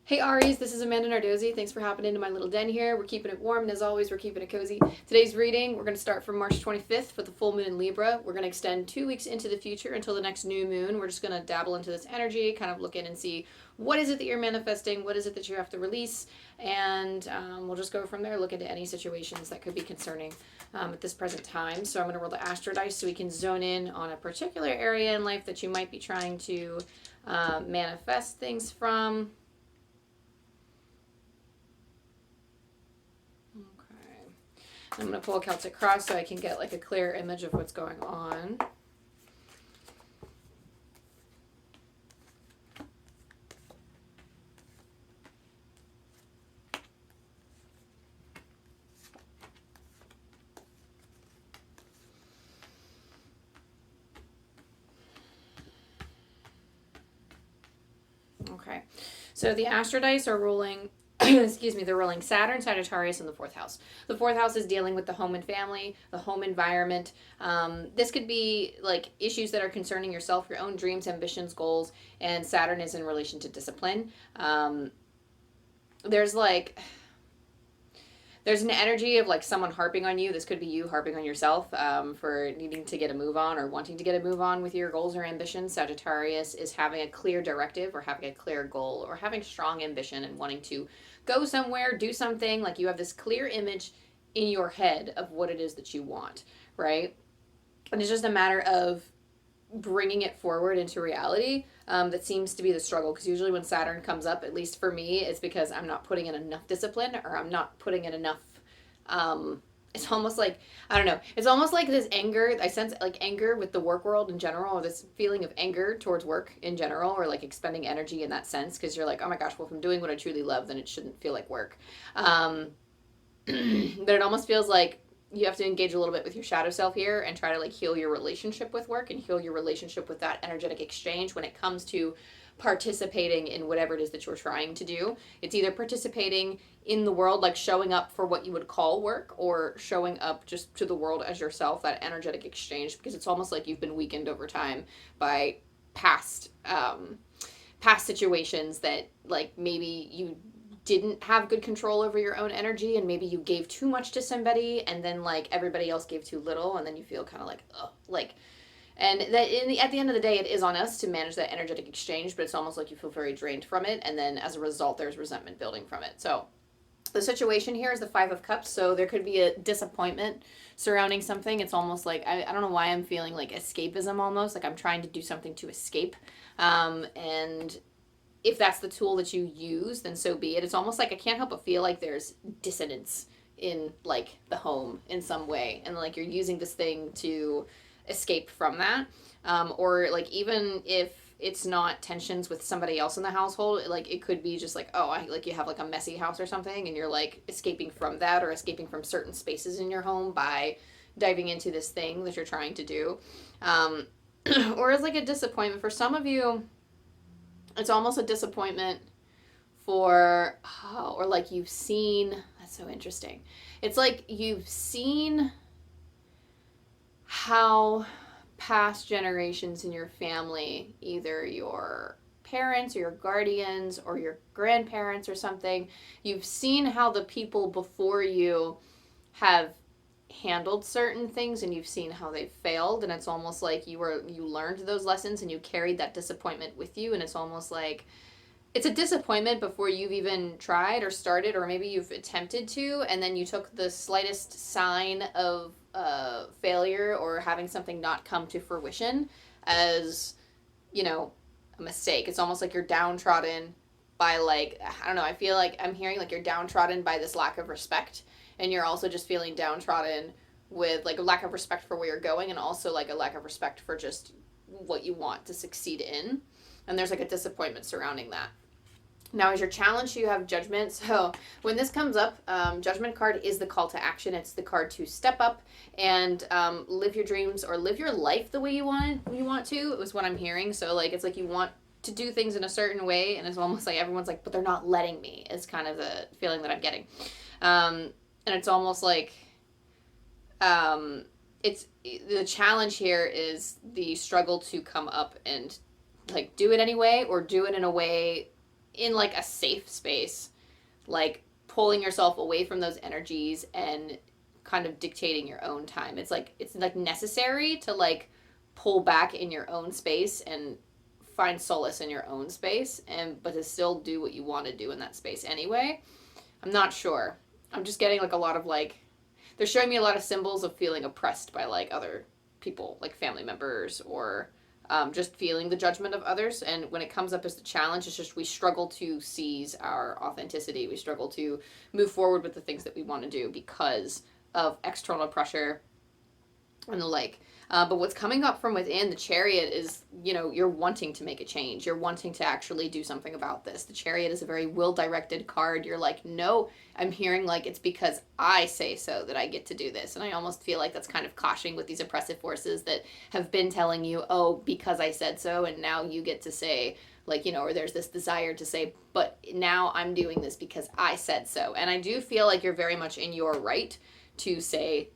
Hey Aries, this is Amanda Nardozzi. Thanks for hopping into my little den here. We're keeping it warm, and as always, we're keeping it cozy. Today's reading, we're going to start from March 25th with the full moon in Libra. We're going to extend 2 weeks into the future until the next new moon. We're just going to dabble into this energy, kind of look in and see what is it that you're manifesting, what is it that you have to release, and we'll just go from there, look into any situations that could be concerning at this present time. So I'm going to roll the astro dice so we can zone in on a particular area in life that you might be trying to manifest things from. I'm going to pull a Celtic cross so I can get like a clear image of what's going on. Okay, so the astro dice are rolling excuse me, they're rolling Saturn, Sagittarius, and the fourth house. The fourth house is dealing with the home and family, the home environment. This could be like issues that are concerning yourself, your own dreams, ambitions, goals, and Saturn is in relation to discipline. There's like there's an energy of like someone harping on you. This could be you harping on yourself for needing to get a move on or wanting to get a move on with your goals or ambitions. Sagittarius is having a clear directive or having a clear goal or having strong ambition and wanting to go somewhere, do something. Like you have this clear image in your head of what it is that you want, right? And it's just a matter of bringing it forward into reality. That seems to be the struggle, because usually when Saturn comes up, at least for me, it's because I'm not putting in enough discipline or I'm not putting in enough it's almost like, I don't know, it's almost like this anger. I sense like anger with the work world in general, or this feeling of anger towards work in general, or like expending energy in that sense, because you're like, oh my gosh, well, if I'm doing what I truly love, then it shouldn't feel like work. But it almost feels like you have to engage a little bit with your shadow self here and try to like heal your relationship with work and heal your relationship with that energetic exchange when it comes to participating in whatever it is that you're trying to do. It's either participating in the world, like showing up for what you would call work, or showing up just to the world as yourself, that energetic exchange, because it's almost like you've been weakened over time by past situations that like maybe you didn't have good control over your own energy, and maybe you gave too much to somebody and then like everybody else gave too little, and then you feel kind of like, oh, like, and that at the end of the day, it is on us to manage that energetic exchange, but it's almost like you feel very drained from it, and then as a result there's resentment building from it. So the situation here is the Five of Cups, so there could be a disappointment surrounding something. It's almost like, I don't know why I'm feeling like escapism, almost like I'm trying to do something to escape, and if that's the tool that you use, then so be it. It's almost like I can't help but feel like there's dissonance in like the home in some way, and like you're using this thing to escape from that, or like even if it's not tensions with somebody else in the household, like it could be just like, oh, like you have like a messy house or something, and you're like escaping from that or escaping from certain spaces in your home by diving into this thing that you're trying to do, or it's like a disappointment for some of you. It's almost a disappointment for, oh, or like you've seen, that's so interesting. It's like you've seen how past generations in your family, either your parents or your guardians or your grandparents or something, you've seen how the people before you have handled certain things, and you've seen how they failed, and it's almost like you learned those lessons and you carried that disappointment with you, and it's almost like it's a disappointment before you've even tried or started, or maybe you've attempted to, and then you took the slightest sign of failure or having something not come to fruition as, you know, a mistake. It's almost like you're downtrodden by, like, I don't know, I feel like I'm hearing like you're downtrodden by this lack of respect, and you're also just feeling downtrodden with like a lack of respect for where you're going, and also like a lack of respect for just what you want to succeed in, and there's like a disappointment surrounding that. Now, as your challenge, you have Judgment. So when this comes up, Judgment card is the call to action. It's the card to step up and live your dreams or live your life the way you want to. It was what I'm hearing. So like it's like you want to do things in a certain way, and it's almost like everyone's like, but they're not letting me. Is kind of the feeling that I'm getting, and it's almost like it's the challenge here is the struggle to come up and like do it anyway, or do it in a way in like a safe space, like pulling yourself away from those energies and kind of dictating your own time. It's like necessary to like pull back in your own space and find solace in your own space, and but to still do what you want to do in that space anyway. I'm not sure. I'm just getting like a lot of like, they're showing me a lot of symbols of feeling oppressed by like other people, like family members, or just feeling the judgment of others. And when it comes up as the challenge, it's just we struggle to seize our authenticity. We struggle to move forward with the things that we want to do because of external pressure and the like. But what's coming up from within the Chariot is, you're wanting to make a change. You're wanting to actually do something about this. The Chariot is a very will-directed card. You're like, no, I'm hearing like it's because I say so that I get to do this. And I almost feel like that's kind of clashing with these oppressive forces that have been telling you, oh, because I said so, and now you get to say, like, or there's this desire to say, but now I'm doing this because I said so. And I do feel like you're very much in your right to say,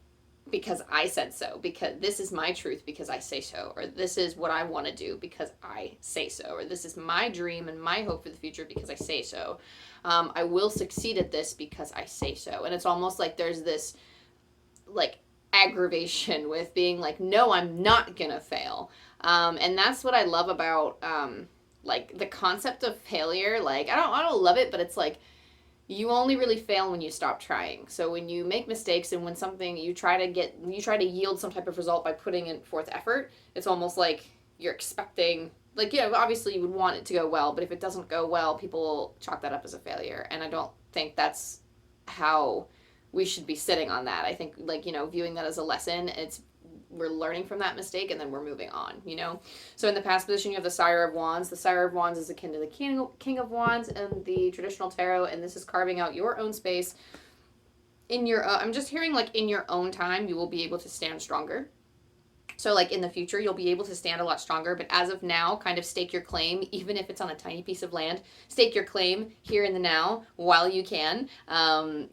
because I said so, because this is my truth because I say so, or this is what I want to do because I say so, or this is my dream and my hope for the future because I say so. I will succeed at this because I say so. And it's almost like there's this like aggravation with being like, no, I'm not gonna fail. And that's what I love about like the concept of failure. Like I don't love it, but it's like, you only really fail when you stop trying. So when you make mistakes and when something you try to yield some type of result by putting in forth effort, it's almost like you're expecting, like, obviously you would want it to go well, but if it doesn't go well, people will chalk that up as a failure. And I don't think that's how we should be sitting on that. I think, like, viewing that as a lesson, we're learning from that mistake and then we're moving on, So in the past position, you have the Sire of Wands. The Sire of Wands is akin to the King of Wands in the traditional tarot, and this is carving out your own space. I'm just hearing, like, in your own time, you will be able to stand stronger. So, like, in the future, you'll be able to stand a lot stronger. But as of now, kind of stake your claim, even if it's on a tiny piece of land. Stake your claim here in the now while you can.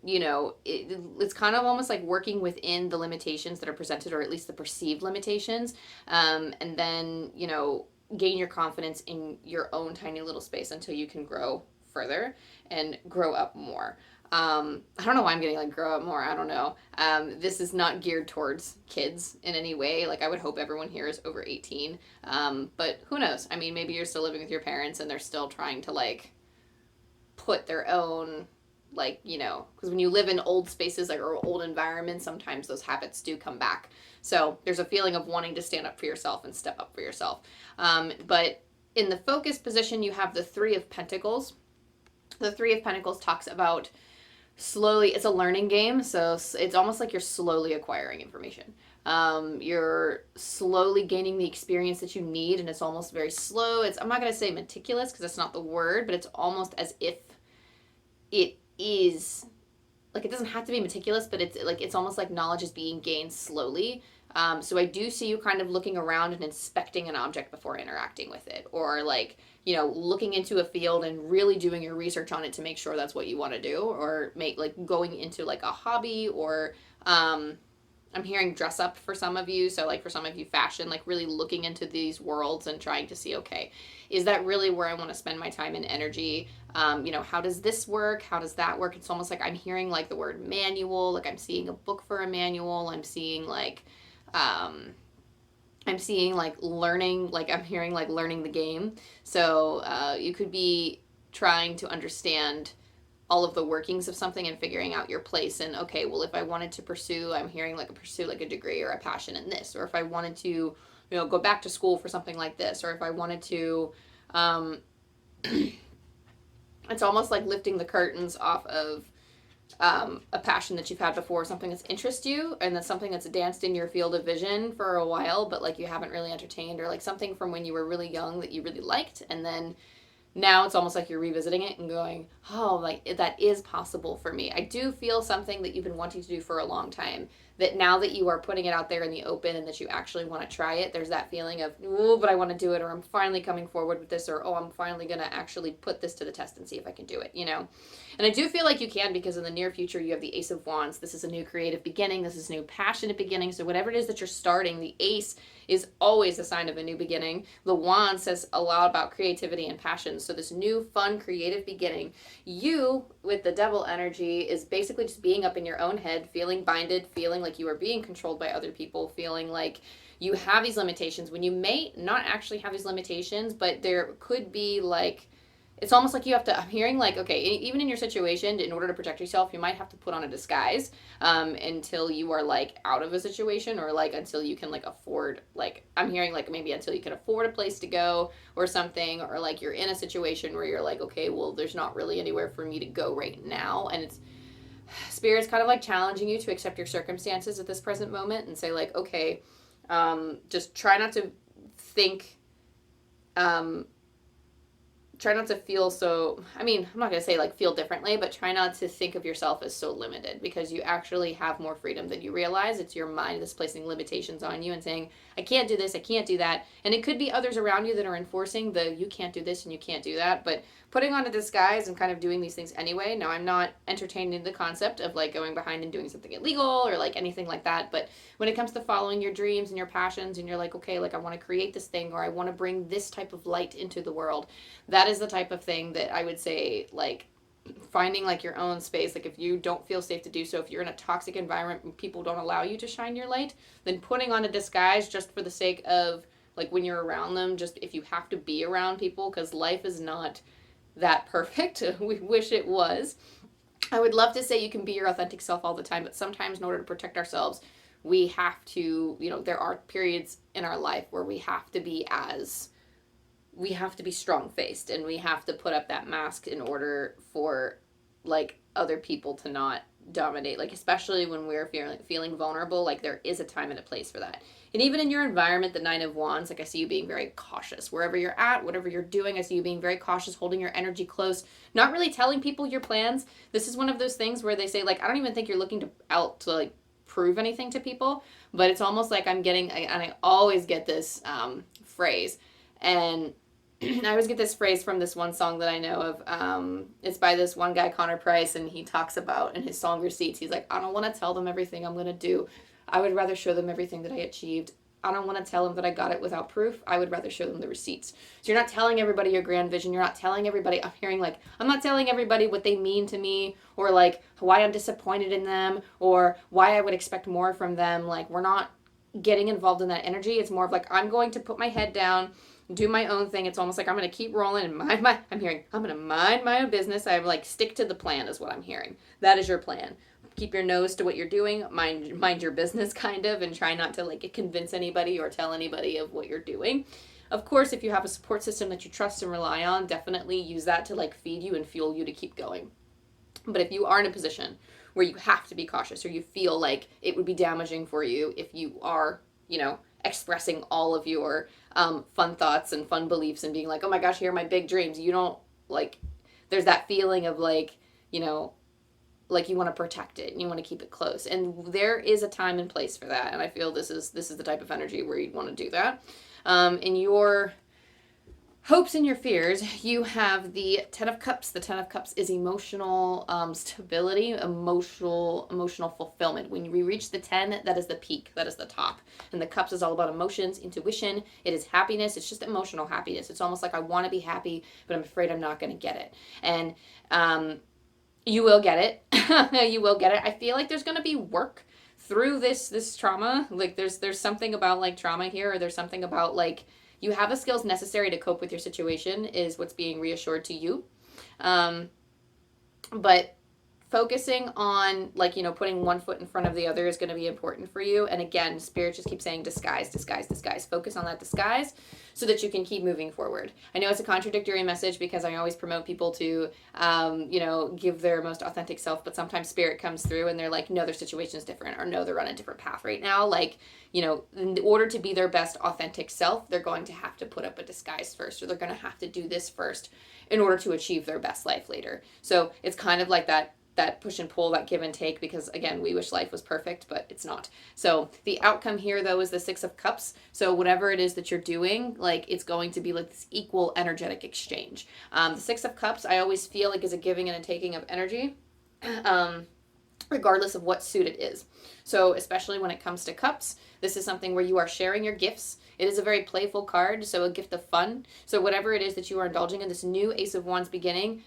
It's kind of almost like working within the limitations that are presented, or at least the perceived limitations. And then, gain your confidence in your own tiny little space until you can grow further and grow up more. I don't know why I'm getting like grow up more. I don't know. This is not geared towards kids in any way. Like, I would hope everyone here is over 18. But who knows? I mean, maybe you're still living with your parents and they're still trying to like put their own, like, because when you live in old spaces, like, or old environments, sometimes those habits do come back. So there's a feeling of wanting to stand up for yourself and step up for yourself. But in the focus position, you have the Three of Pentacles. The Three of Pentacles talks about slowly, it's a learning game, so it's almost like you're slowly acquiring information. You're slowly gaining the experience that you need, and it's almost very slow. I'm not going to say meticulous because that's not the word, but it's almost as if it is, like, it doesn't have to be meticulous, but it's almost like knowledge is being gained slowly. So I do see you kind of looking around and inspecting an object before interacting with it, or like, looking into a field and really doing your research on it to make sure that's what you want to do, or going into like a hobby, or I'm hearing dress up for some of you. So like for some of you, fashion, like really looking into these worlds and trying to see, okay, is that really where I want to spend my time and energy? How does this work? How does that work? It's almost like I'm hearing like the word manual, like I'm seeing a book for a manual. I'm seeing like learning, like I'm hearing like learning the game. So you could be trying to understand all of the workings of something and figuring out your place. And okay, well, if I wanted to pursue, I'm hearing like pursue like a degree or a passion in this, or if I wanted to, go back to school for something like this, or if I wanted to, it's almost like lifting the curtains off of a passion that you've had before, something that's interested you, and that's something that's danced in your field of vision for a while, but like you haven't really entertained, or like something from when you were really young that you really liked, and then now it's almost like you're revisiting it and going, oh, like that is possible for me. I do feel something that you've been wanting to do for a long time that now that you are putting it out there in the open and that you actually want to try it, there's that feeling of, oh, but I want to do it, or I'm finally coming forward with this, or oh, I'm finally going to actually put this to the test and see if I can do it, you know? And I do feel like you can, because in the near future you have the Ace of Wands. This is a new creative beginning. This is a new passionate beginning. So whatever it is that you're starting, the Ace is always a sign of a new beginning. The Wand says a lot about creativity and passion. So this new, fun, creative beginning, you, with the Devil energy, is basically just being up in your own head, feeling binded, feeling like you are being controlled by other people, feeling like you have these limitations when you may not actually have these limitations, but there could be like, it's almost like you have to, I'm hearing like, okay, even in your situation, in order to protect yourself, you might have to put on a disguise until you are like out of a situation, or like until you can like afford, like I'm hearing like maybe until you can afford a place to go or something, or like you're in a situation where you're like, okay, well, there's not really anywhere for me to go right now. And it's, Spirit's kind of like challenging you to accept your circumstances at this present moment and say like, okay, just try not to think, try not to feel so, I mean, I'm not going to say like feel differently, but try not to think of yourself as so limited, because you actually have more freedom than you realize. It's your mind that's placing limitations on you and saying, I can't do this, I can't do that. And it could be others around you that are enforcing the you can't do this and you can't do that, but putting on a disguise and kind of doing these things anyway. Now, I'm not entertaining the concept of like going behind and doing something illegal or like anything like that, but when it comes to following your dreams and your passions and you're like, okay, like I want to create this thing, or I want to bring this type of light into the world, that is the type of thing that I would say, like, finding like your own space. Like if you don't feel safe to do so, if you're in a toxic environment and people don't allow you to shine your light, then putting on a disguise just for the sake of like when you're around them, just if you have to be around people, because life is not that perfect. We wish it was. I would love to say you can be your authentic self all the time, but sometimes in order to protect ourselves, we have to, you know, there are periods in our life where we have to be strong-faced, and we have to put up that mask in order for like other people to not dominate, like especially when we're feeling vulnerable. Like there is a time and a place for that. And even in your environment, the Nine of Wands, like I see you being very cautious wherever you're at, whatever you're doing. I see you being very cautious, holding your energy close, not really telling people your plans. This is one of those things where they say like, I don't even think you're looking to like prove anything to people, but it's almost like I'm getting, and I always get this phrase, and I always get this phrase from this one song that I know of. It's by this one guy, Connor Price, and he talks about in his song Receipts, he's like, I don't want to tell them everything I'm going to do. I would rather show them everything that I achieved. I don't want to tell them that I got it without proof. I would rather show them the receipts. So you're not telling everybody your grand vision. You're not telling everybody, I'm hearing like, I'm not telling everybody what they mean to me, or like why I'm disappointed in them, or why I would expect more from them. Like we're not getting involved in that energy. It's more of like, I'm going to put my head down, do my own thing. It's almost like I'm going to keep rolling and I'm going to mind my own business. I'm like, stick to the plan is what I'm hearing. That is your plan. Keep your nose to what you're doing, mind your business kind of, and try not to like convince anybody or tell anybody of what you're doing. Of course, if you have a support system that you trust and rely on, definitely use that to like feed you and fuel you to keep going. But if you are in a position where you have to be cautious, or you feel like it would be damaging for you if you are, you know, expressing all of your fun thoughts and fun beliefs and being like, oh my gosh, here are my big dreams. You don't like, there's that feeling of like, you know, like you want to protect it and you want to keep it close. And there is a time and place for that. And I feel this is the type of energy where you'd want to do that. In your hopes and your fears, you have the Ten of Cups. The Ten of Cups is emotional stability, emotional fulfillment. When we reach the 10, that is the peak, that is the top. And the Cups is all about emotions, intuition. It is happiness. It's just emotional happiness. It's almost like I want to be happy, but I'm afraid I'm not going to get it. And you will get it. You will get it. I feel like there's going to be work through this trauma. Like there's something about like trauma here, or there's something about like you have the skills necessary to cope with your situation is what's being reassured to you. But focusing on like, you know, putting one foot in front of the other is going to be important for you. And again, Spirit just keeps saying disguise, disguise, disguise. Focus on that disguise so that you can keep moving forward. I know it's a contradictory message because I always promote people to, you know, give their most authentic self, but sometimes Spirit comes through and they're like, no, their situation's different, or no, they're on a different path right now. Like, you know, in order to be their best authentic self, they're going to have to put up a disguise first, or they're going to have to do this first in order to achieve their best life later. So it's kind of like that that push and pull, that give and take, because again, we wish life was perfect, but it's not. So the outcome here though is the Six of Cups. So whatever it is that you're doing, like it's going to be like this equal energetic exchange. The Six of Cups, I always feel like is a giving and a taking of energy, regardless of what suit it is. So especially when it comes to cups, this is something where you are sharing your gifts. It is a very playful card, so a gift of fun. So whatever it is that you are indulging in, this new Ace of Wands beginning,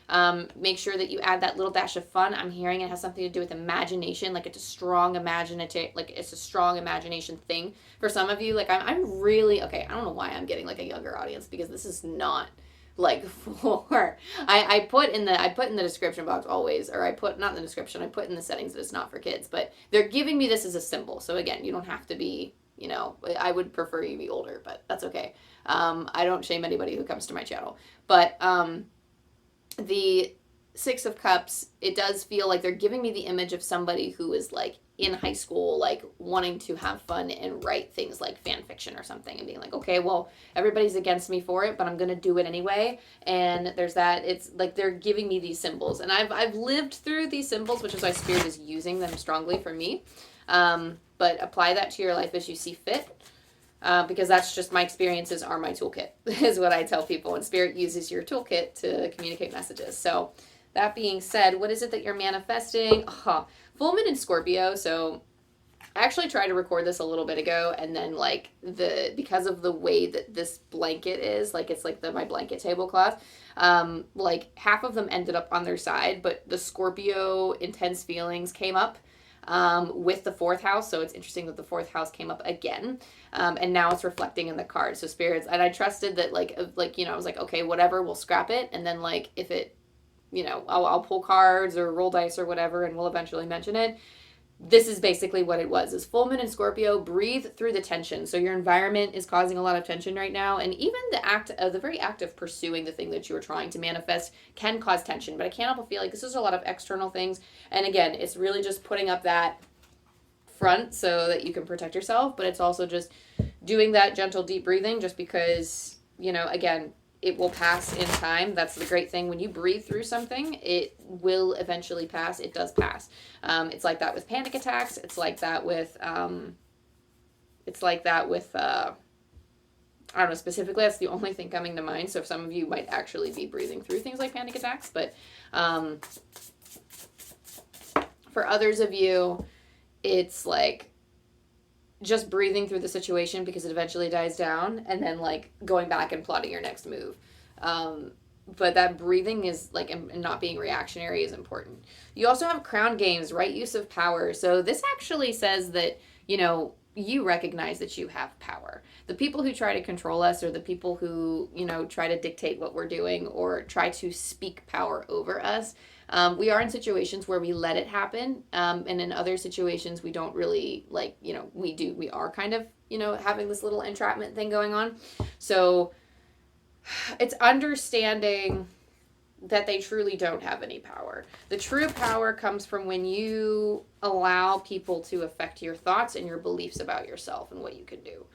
make sure that you add that little dash of fun. I'm hearing it has something to do with imagination, like it's a strong imagination thing. For some of you, like I'm really, okay, I don't know why I'm getting like a younger audience, because this is not like for, I put in the description box always, or I put, not in the description, I put in the settings that it's not for kids, but they're giving me this as a symbol. So again, you don't have to be, you know, I would prefer you be older, but that's okay. I don't shame anybody who comes to my channel. But the Six of Cups, it does feel like they're giving me the image of somebody who is like in high school, like wanting to have fun and write things like fan fiction or something, and being like, okay, well, everybody's against me for it, but I'm going to do it anyway. And there's that, it's like they're giving me these symbols, and I've lived through these symbols, which is why Spirit is using them strongly for me. But apply that to your life as you see fit, because that's just my experiences are my toolkit, is what I tell people. And Spirit uses your toolkit to communicate messages. So that being said, what is it that you're manifesting? Full moon in Scorpio. So I actually tried to record this a little bit ago, and then like because of the way that this blanket is, like it's like my blanket tablecloth, like half of them ended up on their side, but the Scorpio intense feelings came up with the fourth house. So it's interesting that the fourth house came up again. And now it's reflecting in the card. So Spirits, and I trusted that like, you know, I was like, okay, whatever, we'll scrap it. And then like, if it, you know, I'll pull cards or roll dice or whatever, and we'll eventually mention it. This is basically what it was, is full moon in Scorpio. Breathe through the tension. So your environment is causing a lot of tension right now, and even the very act of pursuing the thing that you are trying to manifest can cause tension. But I can't help but feel like this is a lot of external things, and again, it's really just putting up that front so that you can protect yourself, but it's also just doing that gentle deep breathing, just because, you know, again, it will pass in time. That's the great thing. When you breathe through something, it will eventually pass. It does pass. It's like that with panic attacks. It's like that with, I don't know, specifically, that's the only thing coming to mind. So some of you might actually be breathing through things like panic attacks, but for others of you, it's like just breathing through the situation because it eventually dies down, and then like going back and plotting your next move. But that breathing is like, and not being reactionary is important. You also have crown games, right use of power. So this actually says that, you know, you recognize that you have power. The people who try to control us, or the people who, you know, try to dictate what we're doing or try to speak power over us, we are in situations where we let it happen. And in other situations, we don't really, like, you know, we are kind of, you know, having this little entrapment thing going on. So it's understanding that they truly don't have any power. The true power comes from when you allow people to affect your thoughts and your beliefs about yourself and what you can do.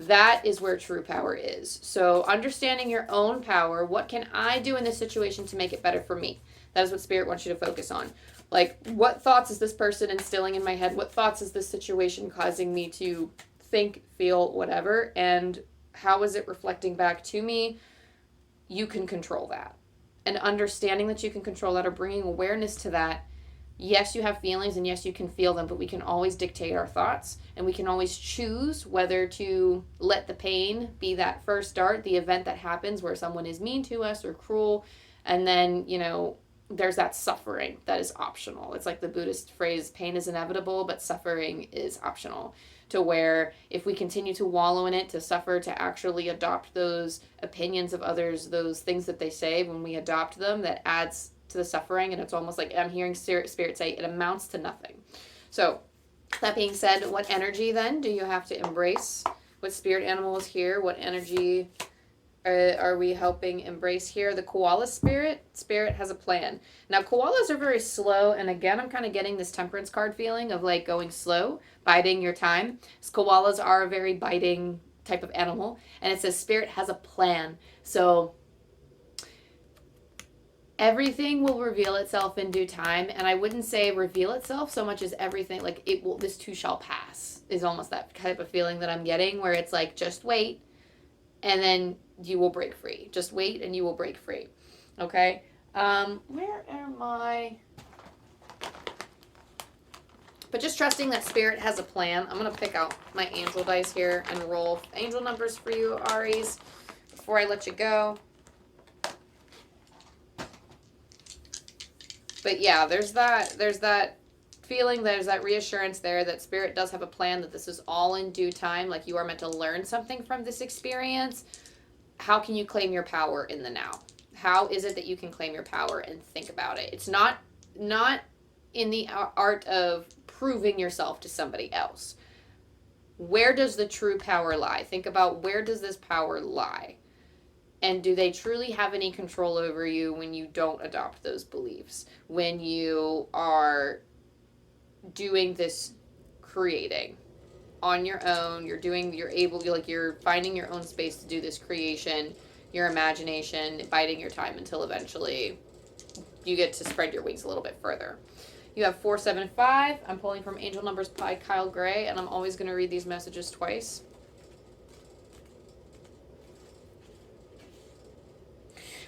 That is where true power is. So understanding your own power, what can I do in this situation to make it better for me? That is what Spirit wants you to focus on. Like, what thoughts is this person instilling in my head? What thoughts is this situation causing me to think, feel, whatever? And how is it reflecting back to me? You can control that. And understanding that you can control that, or bringing awareness to that. Yes, you have feelings, and yes, you can feel them, but we can always dictate our thoughts, and we can always choose whether to let the pain be that first start, the event that happens where someone is mean to us or cruel, and then, you know, there's that suffering that is optional. It's like the Buddhist phrase, pain is inevitable, but suffering is optional. To where if we continue to wallow in it, to suffer, to actually adopt those opinions of others, those things that they say, when we adopt them, that adds to the suffering. And it's almost like I'm hearing Spirit say it amounts to nothing. So that being said, what energy then do you have to embrace? What spirit animal is here? What energy are we helping embrace here? The koala spirit. Spirit has a plan. Now, koalas are very slow, and again, I'm kind of getting this temperance card feeling of like going slow, biding your time. Koalas are a very biting type of animal, and it says Spirit has a plan. So everything will reveal itself in due time. And I wouldn't say reveal itself so much as everything, like it will, this too shall pass is almost that type of feeling that I'm getting, where it's like, just wait and then you will break free. Just wait and you will break free. Okay. Where am I? But just trusting that Spirit has a plan. I'm going to pick out my angel dice here and roll angel numbers for you, Aries, before I let you go. But yeah, there's that feeling, there's that reassurance there that Spirit does have a plan, that this is all in due time. Like, you are meant to learn something from this experience. How can you claim your power in the now? How is it that you can claim your power and think about it? It's not in the art of proving yourself to somebody else. Where does the true power lie? Think about, where does this power lie? And do they truly have any control over you when you don't adopt those beliefs? When you are doing this creating on your own, you're finding your own space to do this creation, your imagination, biding your time until eventually you get to spread your wings a little bit further. You have 475. I'm pulling from Angel Numbers by Kyle Gray, and I'm always going to read these messages twice.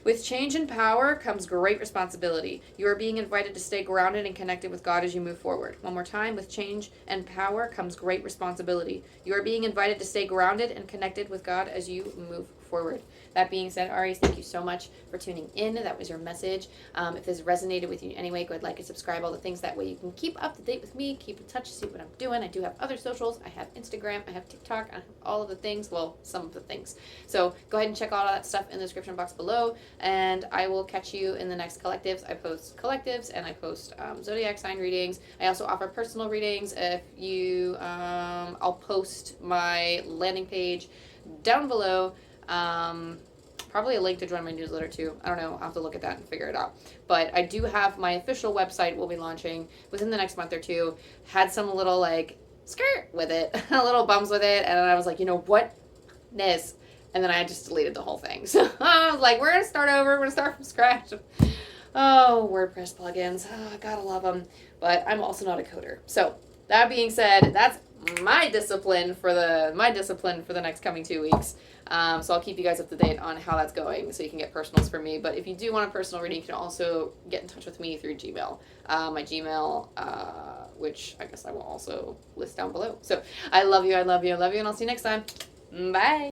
With change and power comes great responsibility. You are being invited to stay grounded and connected with God as you move forward. One more time. With change and power comes great responsibility. You are being invited to stay grounded and connected with God as you move forward. That being said, Aries, thank you so much for tuning in. That was your message. If this resonated with you in any way, go ahead, like and subscribe, all the things. That way you can keep up to date with me, keep in touch, see what I'm doing. I do have other socials. I have Instagram, I have TikTok, I have all of the things. Well, some of the things. So go ahead and check all of that stuff in the description box below. And I will catch you in the next collectives. I post collectives and I post zodiac sign readings. I also offer personal readings. If you, I'll post my landing page down below. Probably a link to join my newsletter too. I don't know. I'll have to look at that and figure it out. But I do have my official website will be launching within the next month or two. Had some little like skirt with it, little bums with it. And I was like, you know what? This. And then I just deleted the whole thing. So I was like, we're going to start over. We're going to start from scratch. Oh, WordPress plugins. Oh, I gotta love them. But I'm also not a coder. So that being said, that's my discipline for the next coming 2 weeks. So I'll keep you guys up to date on how that's going so you can get personals from me. But if you do want a personal reading, you can also get in touch with me through Gmail. My Gmail, which I guess I will also list down below. So I love you, and I'll see you next time. Bye.